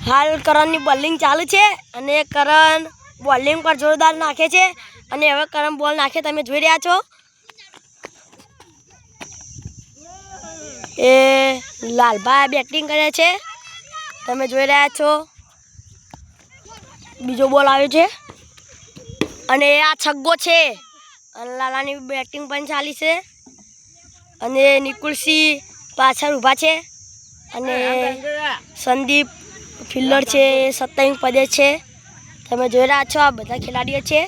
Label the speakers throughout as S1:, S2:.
S1: हाल करण ની બોલિંગ ચાલુ છે અને કરણ બોલિંગ પર જોરદાર નાખે છે અને હવે કરણ બોલ નાખે તમે જોઈ રહ્યા છો એ લાલભાઈ બેટિંગ કરે છે તમે જોઈ રહ્યા છો બીજો બોલ આવ્યો છે અને આ છગ્ગો છે અને લાલાની બેટિંગ પણ ચાલી છે અને નિકુલસિંહ પાછળ ઊભા છે અને સંદીપ ફિલ્ડર છે 27 પદે છે તમે જોઈ રહ્યા છો આ બધા ખેલાડીઓ છે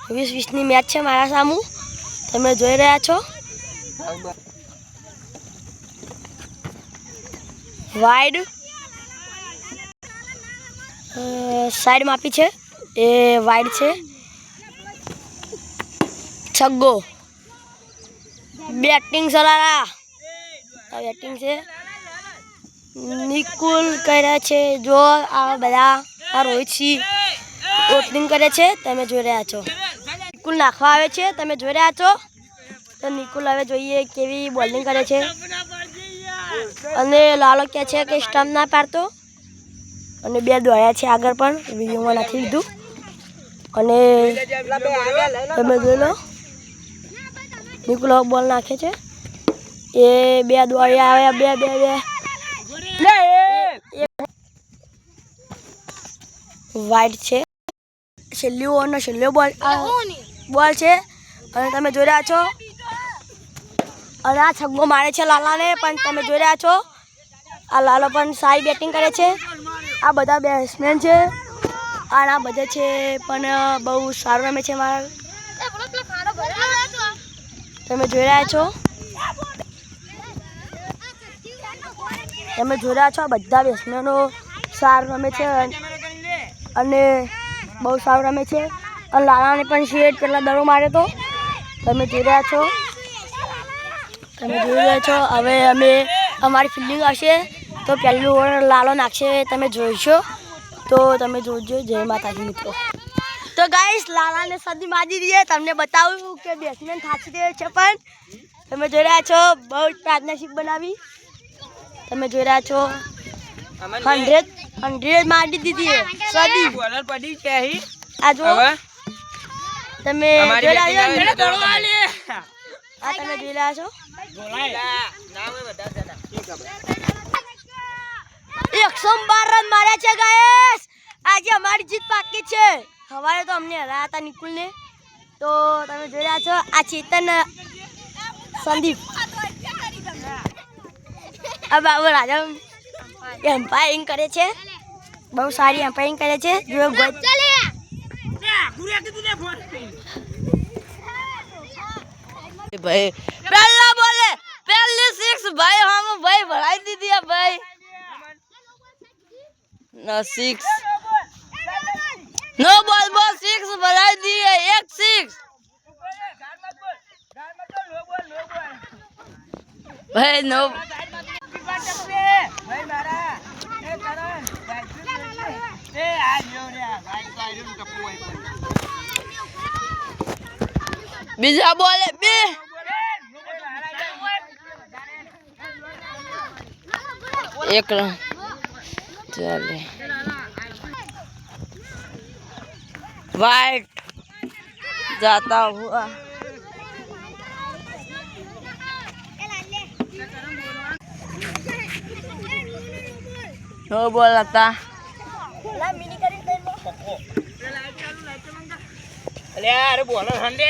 S1: 20-20 ની મેચ છે મારા સામુ તમે જોઈ રહ્યા છો વાઇડ સાઈડ માં આપી છે એ વાઇડ છે छग्गो बैटिंग सरारा बैटिंग से निकुल करे छे जो आ बड़ा आ रोहित सिंह ओपनिंग करे छे तमे જોઈ રહ્યા છો નિકુલ નાખવા આવે છે તમે જોઈ રહ્યા છો તો નિકુલ હવે જોઈએ કેવી બોલિંગ કરે છે અને લાલો કહે છે કે સ્ટમ્પ ના પાડતો અને બે દોડ્યા છે આગળ પણ વિડિયોમાં નાખી દીધું અને તમે જોઈ લો निकुल बॉल नाखे छे ए बे दौड़िया आवे बे बे बे वाइड छे छेल्ली ओवरनो छेल्लो बॉल छे अने तमे जोई रह्या छो अने आ छग्गो मारे छे लालाने पण तमे जोई रह्या छो आ लालो पण सारी बेटिंग करे छे आ बधा बेट्समेन छे आ बधे छे पण बहु सारू रमे छे मारा તમે જોઈ રહ્યા છો આ બધા બેટ્સમેનો સારું રમે છે અને બહુ સારું રમે છે અને લાલાને પણ શેડ પેલા દડો માર્યો તો તમે જોઈ રહ્યા છો હવે અમે અમારી ફિલ્ડિંગ આવશે તો પહેલું ઓવર લાલો નાખશે તમે જોઈશો તો તમે જોજો જય માતાજી મિત્રો तो गाइस लाला ने सदी मारी दी है तमने बताऊं के बैट्समैन थाची दे छे पण તમે જોઈ રહ્યા છો बहुत पार्टनरशिप बनावी તમે જોઈ રહ્યા છો 100 मारी दीदी है सदी बॉलर पड़ी છે હી આ જો તમે જોઈ રહ્યા છો દોડવાલે આ તમે જોઈ રહ્યા છો ના હોય બધા જણા ઠીક છે 112 રન માર્યા છે ગાइस આજે અમારી જીત પાકી છે हमारे तो हमने हराया था निकुल ने तो તમે જોઈ રહ્યા છો આ ચેતન સંદીપ अब बाबू राजा एम्पायरिंग करे छे बहुत सारी एम्पायरिंग करे छे जो भाई पहला बोले पहली 6 भाई हम भाई बढ़ाई दी दिया भाई ना 6 नो बॉल 6 बढ़ाई दी है 1 6 भाई नो भाई मारा ए करण ए आ लियो रे भाई साइड में टप्पू आई बीजा बोले बे एक रन चले वाइट जाता हुआ नो बॉल आता अरे यार बॉलर हंडे